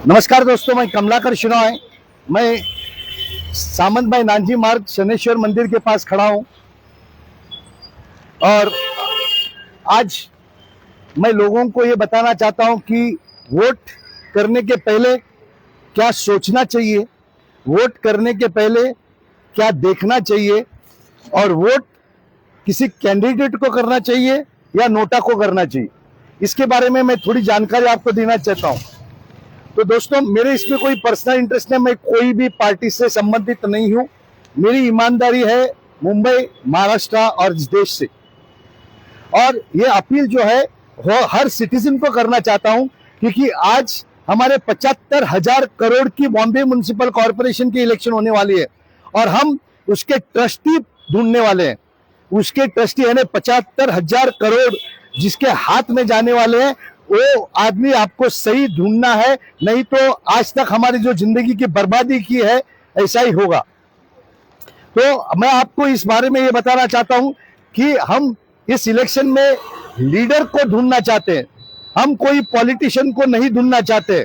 नमस्कार दोस्तों, मैं कमलाकर शिनॉय। मैं सामंत भाई नानजी मार्ग शनेश्वर मंदिर के पास खड़ा हूं और आज मैं लोगों को ये बताना चाहता हूं कि वोट करने के पहले क्या सोचना चाहिए, वोट करने के पहले क्या देखना चाहिए और वोट किसी कैंडिडेट को करना चाहिए या नोटा को करना चाहिए, इसके बारे में मैं थोड़ी जानकारी आपको देना चाहता हूं। तो दोस्तों, मेरे इसमें कोई पर्सनल इंटरेस्ट नहीं, मैं कोई भी पार्टी से संबंधित नहीं हूं। मेरी ईमानदारी है मुंबई, महाराष्ट्र और इस देश से। और ये अपील जो है वो हर सिटीजन को करना चाहता हूं, क्योंकि आज हमारे 75,000 करोड़ की बॉम्बे म्युनिसिपल कॉर्पोरेशन की इलेक्शन होने वाली है और हम उसके ट्रस्टी ढूंढने वाले हैं। उसके ट्रस्टी यानी 75,000 करोड़ जिसके हाथ में जाने वाले हैं, वो आदमी आपको सही ढूंढना है, नहीं तो आज तक हमारी जो जिंदगी की बर्बादी की है ऐसा ही होगा। तो मैं आपको इस बारे में ये बताना चाहता हूं कि हम इस इलेक्शन में लीडर को ढूंढना चाहते हैं, हम कोई पॉलिटिशियन को नहीं ढूंढना चाहते।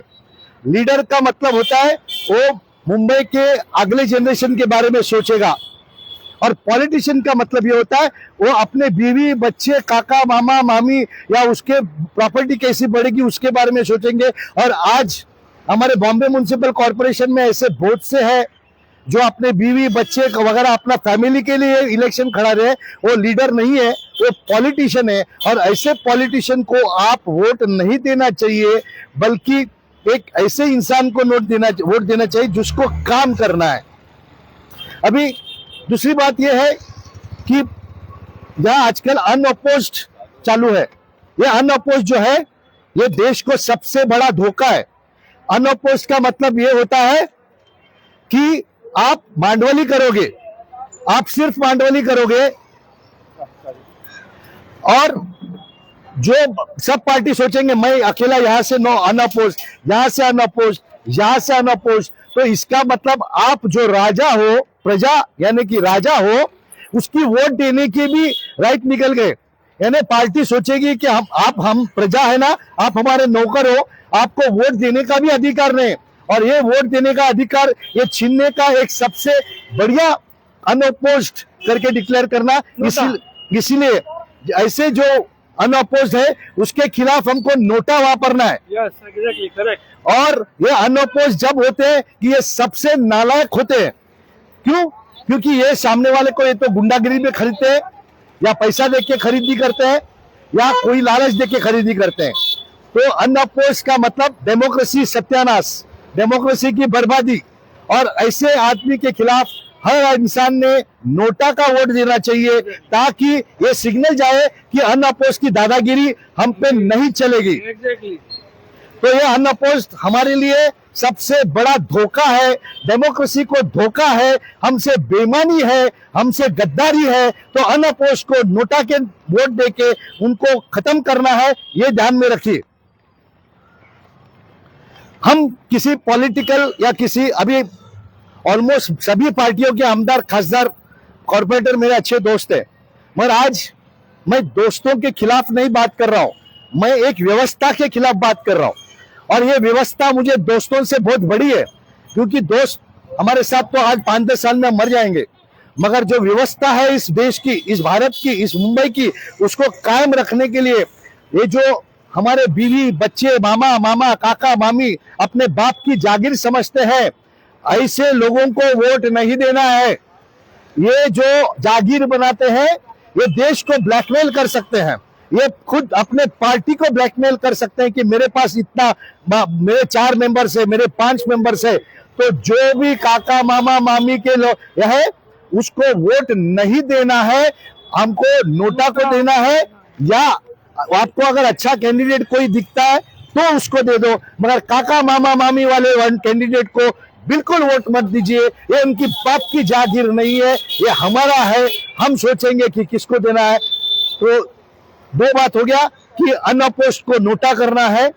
लीडर का मतलब होता है वो मुंबई के अगले जनरेशन के बारे में सोचेगा, और पॉलिटिशियन का मतलब ये होता है वो अपने बीवी बच्चे काका मामा मामी या उसके प्रॉपर्टी कैसी बढ़ेगी उसके बारे में सोचेंगे। और आज हमारे बॉम्बे म्युनिसिपल कॉर्पोरेशन में ऐसे बहुत से हैं जो अपने बीवी बच्चे वगैरह अपना फैमिली के लिए इलेक्शन खड़ा रहे, वो लीडर नहीं है, वो पॉलिटिशियन है। और ऐसे पॉलिटिशियन को आप वोट नहीं देना चाहिए, बल्कि एक ऐसे इंसान को वोट देना चाहिए जिसको काम करना है। अभी दूसरी बात यह है कि यहाँ आजकल अनअपोज्ड चालू है। ये अनअपोज्ड जो है ये देश को सबसे बड़ा धोखा है। अनअपोज्ड का मतलब ये होता है कि आप मांडवली करोगे, आप सिर्फ मांडवली करोगे और जो सब पार्टी सोचेंगे मैं अकेला यहां से नो अनअपोज्ड, यहां से अनअपोज्ड, यहां से अनअपोज्ड। तो इसका मतलब आप जो राजा हो, प्रजा यानी कि राजा हो, उसकी वोट देने के भी राइट निकल गए। यानी पार्टी सोचेगी कि हम प्रजा है ना, आप हमारे नौकर हो, आपको वोट देने का भी अधिकार नहीं। और ये वोट देने का अधिकार ये छीनने का एक सबसे बढ़िया अनअपोज्ड करके डिक्लेयर करना। इसीलिए ऐसे जो अनअपोज्ड है उसके खिलाफ हमको नोटा वापरना है। Yes, exactly, correct. और ये अनअपोज्ड जब होते हैं कि ये सबसे नालायक होते हैं। क्यों? क्योंकि ये सामने वाले को ये तो गुंडागिरी में खरीदते हैं, या पैसा देके खरीदी करते हैं, या कोई लालच देके खरीदी करते हैं। तो अनअपोज्ड का मतलब डेमोक्रेसी सत्यानाश, डेमोक्रेसी की बर्बादी। और ऐसे आदमी के खिलाफ हर इंसान ने नोटा का वोट देना चाहिए, ताकि ये सिग्नल जाए कि अनअपोज्ड की दादागिरी हम पे नहीं चलेगी। Exactly. तो ये अनअपोज्ड हमारे लिए सबसे बड़ा धोखा है, डेमोक्रेसी को धोखा है, हमसे बेईमानी है, हमसे गद्दारी है। तो अनअपोज्ड को नोटा के वोट देके उनको खत्म करना है, ये ध्यान में रखिए। हम किसी पॉलिटिकल या किसी अभी ऑलमोस्ट सभी पार्टियों के आमदार खासदार कॉर्पोरेटर मेरे अच्छे दोस्त हैं, मगर आज मैं दोस्तों के खिलाफ नहीं बात कर रहा हूं, मैं एक व्यवस्था के खिलाफ बात कर रहा हूं। और ये व्यवस्था मुझे दोस्तों से बहुत बड़ी है, क्योंकि दोस्त हमारे साथ तो आज 5-10 साल में मर जाएंगे, मगर जो व्यवस्था है इस देश की, इस भारत की, इस मुंबई की, उसको कायम रखने के लिए ये जो हमारे बीवी बच्चे मामा मामा काका मामी अपने बाप की जागीर समझते हैं, ऐसे लोगों को वोट नहीं देना है। ये जो जागीर बनाते हैं ये देश को ब्लैकमेल कर सकते हैं, ये खुद अपने पार्टी को ब्लैकमेल कर सकते हैं कि मेरे पास इतना, मेरे 4 मेंबर्स है, मेरे 5 मेंबर्स है। तो जो भी काका मामा मामी के लोग है उसको वोट नहीं देना है, हमको नोटा को देना है। या आपको अगर अच्छा कैंडिडेट कोई दिखता है तो उसको दे दो, मगर काका मामा मामी वाले कैंडिडेट को बिल्कुल वोट मत दीजिए। ये उनकी बाप की जागीर नहीं है, ये हमारा है, हम सोचेंगे कि किसको देना है। तो दो बात हो गया कि अनअपोज्ड को नोटा करना है,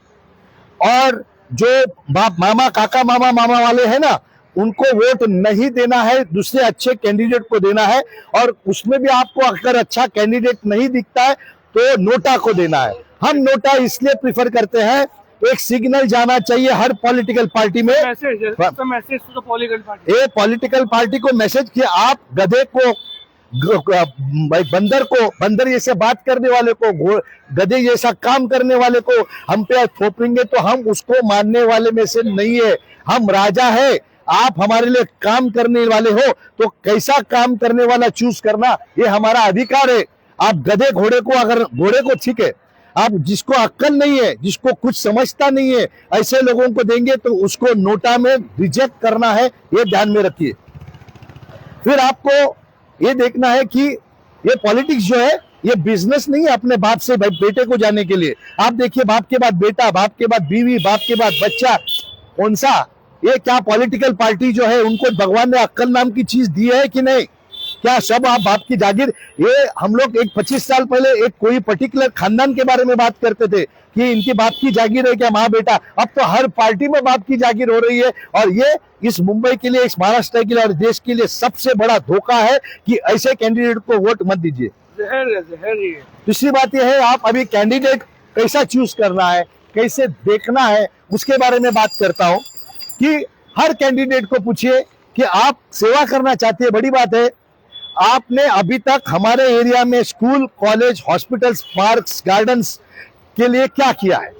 और जो बाप मामा काका मामा मामा वाले हैं ना, उनको वोट नहीं देना है, दूसरे अच्छे कैंडिडेट को देना है। और उसमें भी आपको अगर अच्छा कैंडिडेट नहीं दिखता है तो नोटा को देना है। हम नोटा इसलिए प्रिफर करते हैं एक सिग्नल जाना चाहिए हर पॉलिटिकल पार्टी में, message to the political party. ये पॉलिटिकल पार्टी को मैसेज कि आप गधे को, बंदर को, बंदर जैसे बात करने वाले को, गधे जैसा काम करने वाले को हम पे थोपेंगे तो हम उसको मानने वाले में से नहीं है। हम राजा है, आप हमारे लिए काम करने वाले हो तो कैसा काम करने वाला चूज करना ये हमारा अधिकार है। आप गधे घोड़े को, अगर घोड़े को ठीक है, आप जिसको अक्ल नहीं है, जिसको कुछ समझता नहीं है, ऐसे लोगों को देंगे तो उसको नोटा में रिजेक्ट करना है, ये ध्यान में रखिए। फिर आपको ये देखना है कि ये पॉलिटिक्स जो है ये बिजनेस नहीं है अपने बाप से बेटे को जाने के लिए। आप देखिए, बाप के बाद बेटा, बाप के बाद बीवी, बाप के बाद बच्चा, कौन सा, ये क्या पॉलिटिकल पार्टी जो है उनको भगवान ने अक्ल नाम की चीज दी है कि नहीं? क्या सब आप बाप की जागीर? ये हम लोग एक 25 साल पहले एक कोई पर्टिकुलर खानदान के बारे में बात करते थे कि इनकी बाप की जागीर है क्या माँ बेटा। अब तो हर पार्टी में बाप की जागीर हो रही है, और ये इस मुंबई के लिए, इस महाराष्ट्र के लिए और देश के लिए सबसे बड़ा धोखा है कि ऐसे कैंडिडेट को वोट मत दीजिए। दूसरी बात यह है, आप अभी कैंडिडेट कैसा चूज करना है, कैसे देखना है, उसके बारे में बात करता हूं कि हर कैंडिडेट को पूछिए कि आप सेवा करना चाहते हैं। बड़ी बात है, आपने अभी तक हमारे एरिया में school, college, hospitals, parks, gardens के लिए क्या किया है?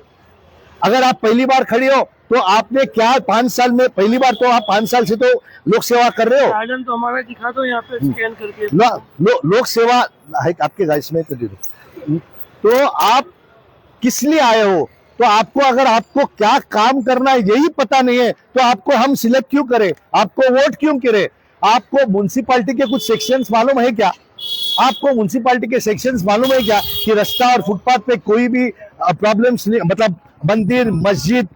अगर आप पहली बार खड़े हो तो आपने क्या 5 साल में, पहली बार तो आप 5 साल से तो लोक सेवा कर रहे हो। गार्डन तो हमारा दिखा दो यहाँ पे स्कैन करके। लोक सेवा है आपके गाइस में, तो आप किस लिए आए हो? तो आपको, अगर आपको क्या काम करना है यही पता नहीं है तो आपको हम सिलेक्ट क्यों करें, आपको वोट क्यों करें? आपको म्युनिसिपैलिटी के कुछ सेक्शंस मालूम है क्या? आपको म्युनिसिपैलिटी के सेक्शंस मालूम है क्या कि रास्ता और फुटपाथ पे कोई भी प्रॉब्लम्स नहीं, मतलब मंदिर, मस्जिद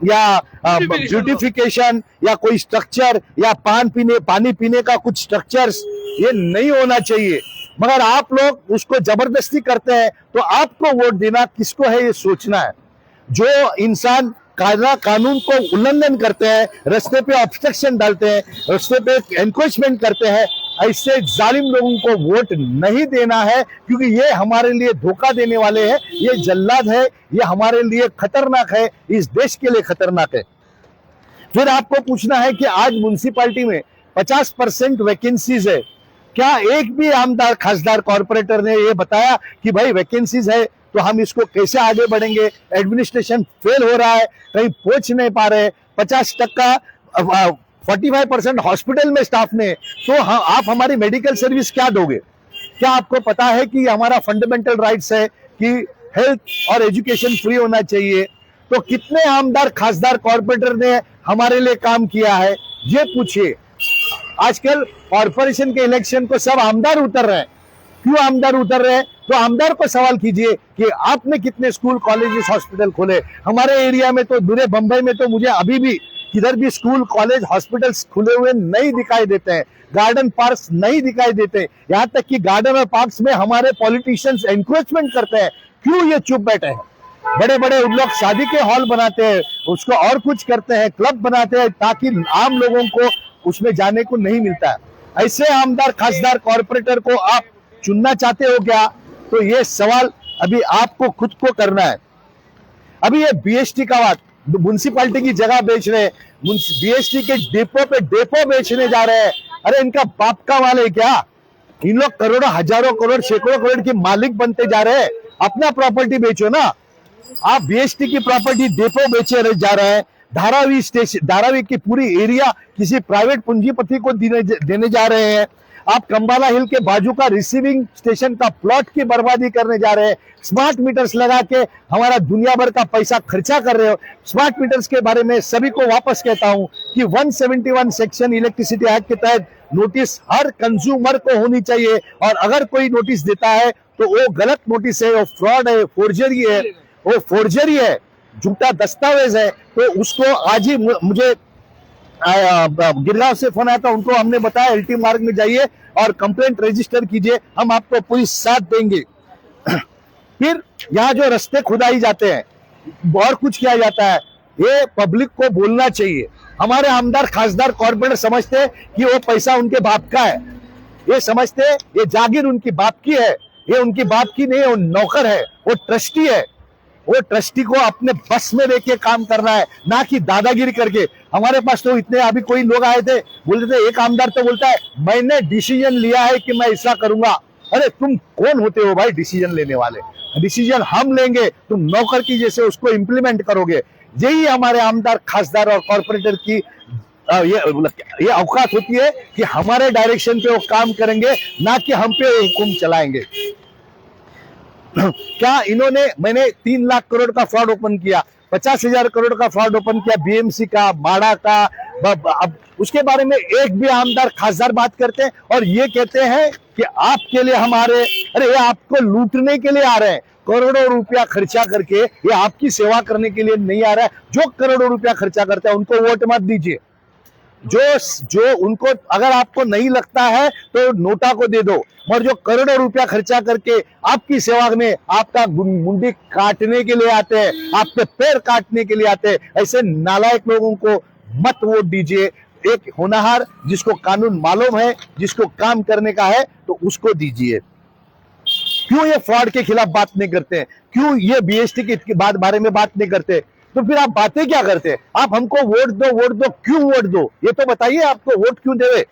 या ब्यूटिफिकेशन या कोई स्ट्रक्चर या पानी पीने का कुछ स्ट्रक्चर्स, ये नहीं होना चाहिए। मगर आप लोग उसको जबरदस्ती करते हैं, तो आपको वोट देना किसको है ये सोचना है। जो इंसान कानून को उल्लंघन करते हैं, रास्ते पे ऑब्स्ट्रक्शन डालते हैं, रास्ते पे एनक्रोचमेंट करते हैं, ऐसे जालिम लोगों को वोट नहीं देना है, क्योंकि ये हमारे लिए धोखा देने वाले हैं, ये जल्लाद है, ये हमारे लिए खतरनाक है, इस देश के लिए खतरनाक है। फिर आपको पूछना है कि आज म्युनिसिपैलिटी में 50% वैकेंसीज है, क्या एक भी आमदार, खासदार, कॉर्पोरेटर ने ये बताया कि भाई वैकेंसीज है तो हम इसको कैसे आगे बढ़ेंगे? एडमिनिस्ट्रेशन फेल हो रहा है, कहीं पहुंच नहीं पा रहे। 50% 45% हॉस्पिटल में स्टाफ ने, तो आप हमारी मेडिकल सर्विस क्या दोगे? क्या आपको पता है कि हमारा फंडामेंटल राइट्स है कि हेल्थ और एजुकेशन फ्री होना चाहिए? तो कितने आमदार, खासदार, कॉर्पोरेटर ने हमारे लिए काम किया है ये पूछिए। आजकल कॉर्पोरेशन के इलेक्शन को सब आमदार उतर रहे हैं। क्यों आमदार उतर रहे हैं? तो आमदार को सवाल कीजिए कि आपने कितने स्कूल, कॉलेजेस, हॉस्पिटल खोले। हमारे एरिया में तो, दूरे बंबई में तो मुझे अभी भी किधर भी स्कूल, कॉलेज, हॉस्पिटल्स खुले हुए नहीं दिखाई देते हैं, गार्डन, पार्क्स नहीं दिखाई देते। यहाँ तक कि गार्डन और पार्क्स में हमारे पॉलिटिशियंस एनक्रोचमेंट करते हैं। क्यों ये चुप बैठे हैं? बड़े बड़े उन लोग शादी के हॉल बनाते हैं, उसको और कुछ करते हैं, क्लब बनाते हैं, ताकि आम लोगों को उसमें जाने को नहीं मिलता है। ऐसे आमदार, खासदार, कॉर्पोरेटर को आप चुनना चाहते हो क्या? तो ये सवाल अभी आपको खुद को करना है। अभी ये बीएसटी का बात, म्युनिसिपैलिटी की जगह बेच रहे हैं, बीएसटी के डेपो पे डेपो बेचने जा रहे हैं। अरे इनका बाप का माल है क्या? इन लोग करोड़ों, हजारों करोड़, सैकड़ों करोड़ के मालिक बनते जा रहे हैं। अपना प्रॉपर्टी बेचो ना। आप बीएसटी की प्रॉपर्टी डेपो बेचे जा रहे हैं। धारावी स्टेशन, धारावी की पूरी एरिया किसी प्राइवेट पूंजीपति को देने जा रहे हैं। आप कंबाला हिल के बाजू का रिसीविंग स्टेशन का प्लॉट की बर्बादी करने जा रहे हैं। स्मार्ट मीटर्स लगा के हमारा दुनिया भर का पैसा खर्चा कर रहे हो। स्मार्ट मीटर्स के बारे में सभी को वापस कहता हूं कि 171 सेक्शन इलेक्ट्रिसिटी एक्ट के तहत नोटिस हर कंज्यूमर को होनी चाहिए, और अगर कोई नोटिस देता है तो वो गलत नोटिस है, वो फ्रॉड है, फोर्जरी है, वो फोर्जरी है, झूठा दस्तावेज है। तो उसको आज ही मुझे गिरगांव से फोन आया था, उनको हमने बताया एलटी मार्ग में जाइए और कंप्लेंट रजिस्टर कीजिए, हम आपको पूरी साथ देंगे। फिर यहाँ जो रास्ते खुदाई जाते हैं और कुछ किया जाता है, ये पब्लिक को बोलना चाहिए। हमारे आमदार, खासदार, कॉर्पोरेटर समझते हैं कि वो पैसा उनके बाप का है, ये समझते हैं ये जागीर उनकी बाप की है। ये उनकी बाप की नहीं है, वो नौकर है, वो ट्रस्टी है। वो ट्रस्टी को अपने बस में लेके काम करना है, ना कि दादागिरी करके। हमारे पास तो इतने अभी कोई लोग आए थे, बोलते थे, एक आमदार तो बोलता है मैंने डिसीजन लिया है कि मैं ऐसा करूंगा। अरे तुम कौन होते हो भाई डिसीजन लेने वाले? डिसीजन हम लेंगे, तुम नौकर की जैसे उसको इंप्लीमेंट करोगे। यही हमारे आमदार, खासदार और कॉर्पोरेटर की ये औकात होती है कि हमारे डायरेक्शन पे वो काम करेंगे, ना कि हम पे हुक्म चलाएंगे। क्या इन्होंने, मैंने 3 लाख करोड़ का फ्रॉड ओपन किया, 50,000 करोड़ का फ्रॉड ओपन किया, बीएमसी का, बाड़ा का। अब उसके बारे में एक भी आमदार, खासदार बात करते हैं और ये कहते हैं कि आपके लिए हमारे, अरे ये आपको लूटने के लिए आ रहे हैं। करोड़ों रुपया खर्चा करके ये आपकी सेवा करने के लिए नहीं आ रहा है। जो करोड़ों रुपया खर्चा करता है उनको वोट मत दीजिए। जो उनको, अगर आपको नहीं लगता है तो नोटा को दे दो, और जो करोड़ों रुपया खर्चा करके आपकी सेवा में आपका मुंडी काटने के लिए आते हैं, आपके पैर काटने के लिए आते हैं, ऐसे नालायक लोगों को मत वोट दीजिए। एक होनहार, जिसको कानून मालूम है, जिसको काम करने का है, तो उसको दीजिए। क्यों ये फ्रॉड के खिलाफ बात नहीं करते हैं? क्यों ये बीएसटी के बारे में बात नहीं करते? तो फिर आप बातें क्या करते हैं? आप हमको वोट दो, क्यों वोट दो ये तो बताइए, आपको वोट क्यों देवे?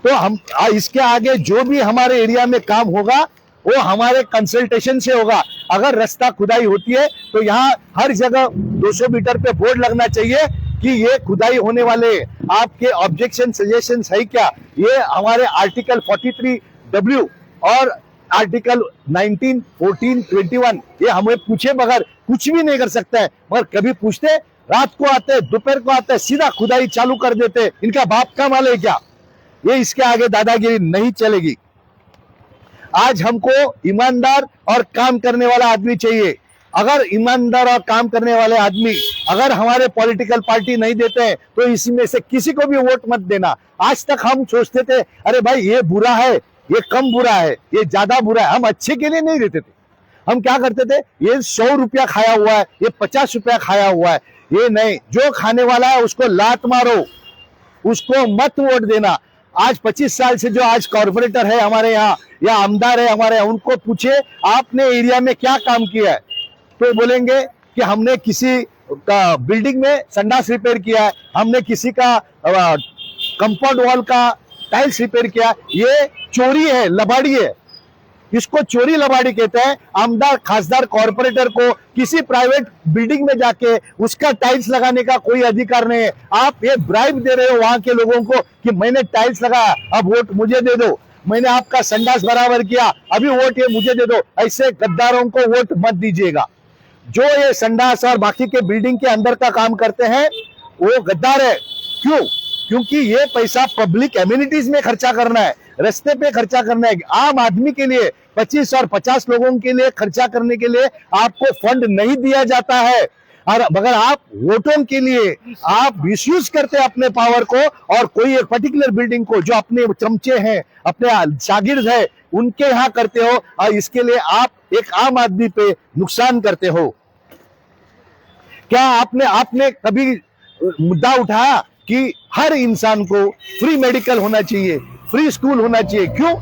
तो हम इसके आगे जो भी हमारे एरिया में काम होगा वो हमारे कंसल्टेशन से होगा। अगर रास्ता खुदाई होती है तो यहाँ हर जगह 200 मीटर पे बोर्ड लगना चाहिए कि ये खुदाई होने वाले, आपके ऑब्जेक्शन सजेशन है क्या? ये हमारे आर्टिकल 43W और आर्टिकल 19, 14, 21 ये हमें पूछे बगैर कुछ भी नहीं कर सकता है। मगर कभी पूछते, रात को आते, दोपहर को आते, सीधा खुदाई चालू कर देते। इनका बाप का माल है क्या? ये इसके आगे दादागिरी नहीं चलेगी। आज हमको ईमानदार और काम करने वाला आदमी चाहिए। अगर ईमानदार और काम करने वाले आदमी अगर हमारे पॉलिटिकल पार्टी नहीं देते हैं तो इसमें से किसी को भी वोट मत देना। आज तक हम सोचते थे अरे भाई ये बुरा है, ये कम बुरा है, ये ज्यादा बुरा है, हम अच्छे के लिए नहीं देते थे। हम क्या करते थे, ये 100 रुपया खाया हुआ है, ये 50 रुपया खाया हुआ है, ये नहीं, जो खाने वाला है उसको लात मारो, उसको मत वोट देना। आज 25 साल से जो आज कॉर्पोरेटर है हमारे यहाँ या आमदार है हमारे यहाँ, उनको पूछे आपने एरिया में क्या काम किया है, तो बोलेंगे कि हमने किसी का बिल्डिंग में संडास रिपेयर किया है, हमने किसी का कंपाउंड वॉल का टाइल्स रिपेयर किया। ये चोरी है, लबाड़ी है, इसको चोरी लबाड़ी कहते हैं। आमदार, खासदार, कॉर्पोरेटर को किसी प्राइवेट बिल्डिंग में जाके उसका टाइल्स लगाने का कोई अधिकार नहीं है। आप ये ब्राइब दे रहे हो वहां के लोगों को कि मैंने टाइल्स लगाया, अब वोट मुझे दे दो, मैंने आपका संडास बराबर किया, अभी वोट ये मुझे दे दो। ऐसे गद्दारों को वोट मत दीजिएगा। जो ये संडास और बाकी के बिल्डिंग के अंदर का काम करते हैं वो गद्दार है। क्यों? क्योंकि ये पैसा पब्लिक एम्यूनिटीज में खर्चा करना है, रास्ते पे खर्चा करना है। आम आदमी के लिए 25 और 50 लोगों के लिए खर्चा करने के लिए आपको फंड नहीं दिया जाता है। और अगर आप वोटों के लिए आप मिसयूज करते हैं अपने पावर को और कोई एक पर्टिकुलर बिल्डिंग को जो अपने चमचे हैं, अपने शागिर्द है, उनके यहाँ करते हो, और इसके लिए आप एक आम आदमी पे नुकसान करते हो। क्या आपने कभी मुद्दा उठाया कि हर इंसान को फ्री मेडिकल होना चाहिए, फ्री स्कूल होना चाहिए? क्यों?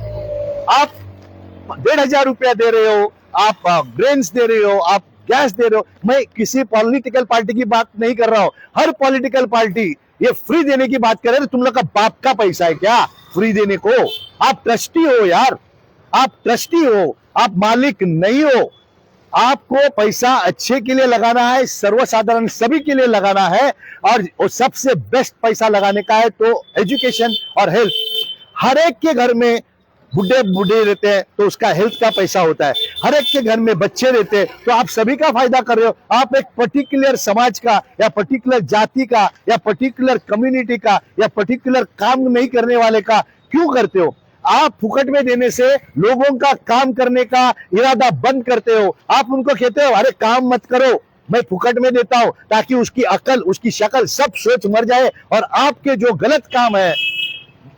आप 1,500 रुपया दे रहे हो, आप ग्रेन्स दे रहे हो, आप गैस दे रहे हो। मैं किसी पॉलिटिकल पार्टी की बात नहीं कर रहा हूं, हर पॉलिटिकल पार्टी ये फ्री देने की बात कर रहे हैं। तुम लोग का बाप का पैसा है क्या फ्री देने को? आप ट्रस्टी हो यार, आप ट्रस्टी हो, आप मालिक नहीं हो। आपको पैसा अच्छे के लिए लगाना है, सर्वसाधारण सभी के लिए लगाना है, और सबसे बेस्ट पैसा लगाने का है तो एजुकेशन और हेल्थ। हर एक के घर में बूढ़े रहते हैं तो उसका हेल्थ का पैसा होता है, हर एक के घर में बच्चे रहते हैं तो आप सभी का फायदा कर रहे हो। आप एक पर्टिकुलर समाज का या पर्टिकुलर जाति का या पर्टिकुलर कम्युनिटी का या पर्टिकुलर काम नहीं करने वाले का क्यों करते हो? आप फुकट में देने से लोगों का काम करने का इरादा बंद करते हो। आप उनको कहते हो अरे काम मत करो, मैं फुकट में देता हूं ताकि उसकी अकल, उसकी शक्ल, सब सोच मर जाए, और आपके जो गलत काम है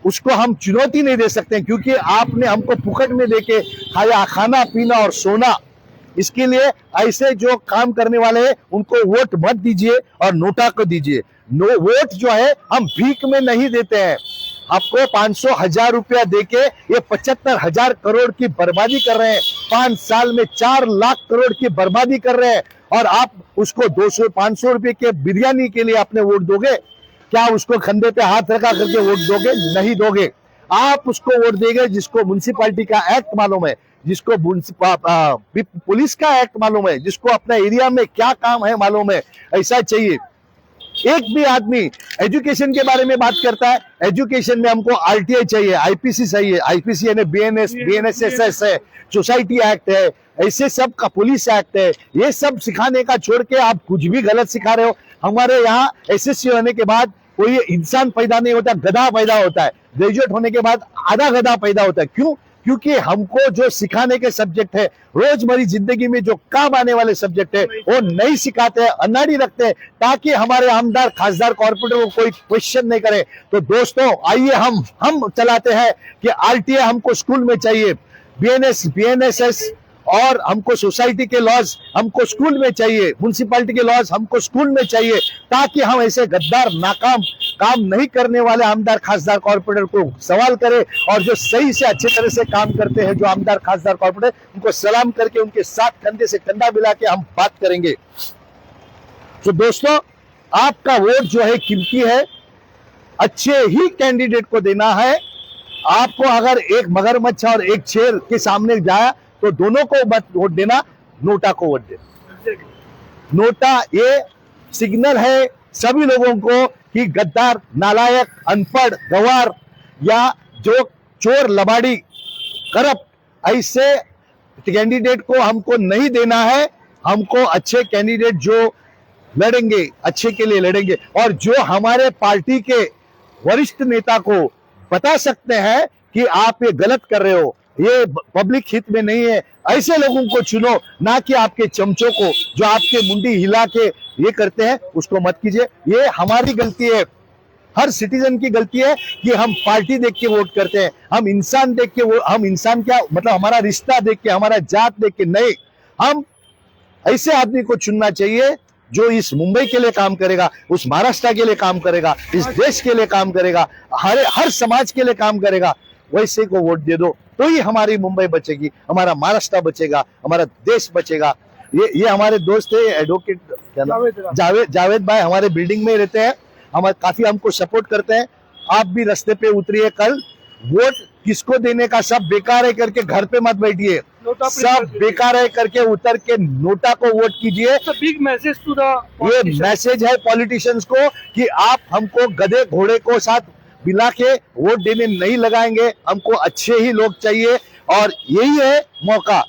उसको हम चुनौती नहीं दे सकते क्योंकि आपने हमको फुकट में देके खाना पीना और सोना। इसके लिए ऐसे जो काम करने वाले हैं उनको वोट मत दीजिए और नोटा को दीजिए। वोट जो है हम भीख में नहीं देते हैं। आपको 500,000 रुपया देके ये 75,000 करोड़ की बर्बादी कर रहे हैं। 5 साल में 4 लाख करोड़ की बर्बादी कर रहे हैं और आप उसको 200-500 रुपए के बिरयानी के लिए अपने वोट दोगे? क्या उसको कंधे पे हाथ रखा करके वोट दोगे? नहीं दोगे। आप उसको वोट देंगे जिसको म्युनिसिपैलिटी का एक्ट मालूम है, जिसको पुलिस का एक्ट मालूम है, जिसको अपना एरिया में क्या काम है मालूम है। ऐसा चाहिए। एक भी आदमी एजुकेशन के बारे में बात करता है, एजुकेशन में हमको आरटीआई चाहिए, आईपीसी चाहिए, आईपीसी यानी बीएनएसएस है, सोसाइटी एक्ट है, ऐसे सब का पुलिस एक्ट है। ये सब सिखाने का छोड़ के आप कुछ भी गलत सिखा रहे हो। हमारे यहाँ एसएससी होने के बाद कोई इंसान पैदा नहीं होता, गधा पैदा होता है। ग्रेजुएट होने के बाद आधा गधा पैदा होता है। क्यों? क्योंकि हमको जो सिखाने के सब्जेक्ट है, रोजमर्रा जिंदगी में जो काम आने वाले सब्जेक्ट है, वो नहीं सिखाते हैं, अनाड़ी रखते हैं, ताकि हमारे आमदार खासदार कॉर्पोरेटर को कोई क्वेश्चन नहीं करे। तो दोस्तों, आइए हम चलाते हैं कि आरटीआई हमको स्कूल में चाहिए, बीएनएसएस और हमको सोसाइटी के लॉज हमको स्कूल में चाहिए, म्युनिसिपैलिटी के लॉज हमको स्कूल में चाहिए, ताकि हम ऐसे गद्दार नाकाम काम नहीं करने वाले आमदार खासदार कॉर्पोरेटर को सवाल करें और जो सही से अच्छे तरह से काम करते हैं, जो आमदार खासदार कॉर्पोरेटर, उनको सलाम करके उनके साथ कंधे से कंधा मिला के हम बात करेंगे। तो दोस्तों, आपका वोट जो है कीमती है, अच्छे ही कैंडिडेट को देना है। आपको अगर एक मगरमच्छ और एक शेर के सामने जाया तो दोनों को मत वोट देना, नोटा को वोट देना। नोटा ये सिग्नल है सभी लोगों को कि गद्दार, नालायक, अनपढ़, गवार या जो चोर, लबाड़ी, करप्ट ऐसे कैंडिडेट को हमको नहीं देना है। हमको अच्छे कैंडिडेट जो लड़ेंगे, अच्छे के लिए लड़ेंगे और जो हमारे पार्टी के वरिष्ठ नेता को बता सकते हैं कि आप ये गलत कर रहे हो, ये पब्लिक हित में नहीं है, ऐसे लोगों को चुनो, ना कि आपके चमचों को जो आपके मुंडी हिला के ये करते हैं, उसको मत कीजिए। ये हमारी गलती है, हर सिटीजन की गलती है कि हम पार्टी देख के वोट करते हैं, हम इंसान देख के हम इंसान क्या मतलब हमारा रिश्ता देख के, हमारा जात देख के नहीं। हम ऐसे आदमी को चुनना चाहिए जो इस मुंबई के लिए काम करेगा, उस महाराष्ट्र के लिए काम करेगा, इस देश के लिए काम करेगा, हर समाज के लिए काम करेगा। वैसे को वोट दे दो तो ही हमारी मुंबई बचेगी, हमारा महाराष्ट्र बचेगा, हमारा देश बचेगा। ये हमारे दोस्त है एडवोकेट जावेद भाई, हमारे बिल्डिंग में रहते हैं, हमारे काफी हमको सपोर्ट करते हैं। आप भी रास्ते पे उतरिए, कल वोट किसको देने का सब बेकार है करके घर पे मत बैठिए, सब बेकार है करके उतर के नोटा को वोट कीजिए। बिग मैसेज टू द ये मैसेज है पॉलिटिशियंस को कि आप हमको गधे घोड़े को साथ मिला के वोट देने नहीं लगाएंगे, हमको अच्छे ही लोग चाहिए और यही है मौका।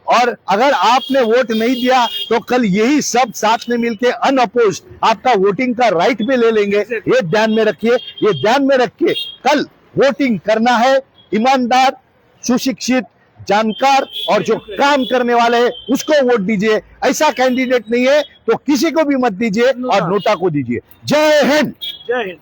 और अगर आपने वोट नहीं दिया तो कल यही सब साथ में मिलके अनअपोज्ड आपका वोटिंग का राइट भी ले लेंगे। ये ध्यान में रखिए, ये ध्यान में रख के कल वोटिंग करना है। ईमानदार, सुशिक्षित, जानकार और जो काम करने वाले हैं उसको वोट दीजिए। ऐसा कैंडिडेट नहीं है तो किसी को भी मत दीजिए और नोटा को दीजिए। जय हिंद। जय हिंद।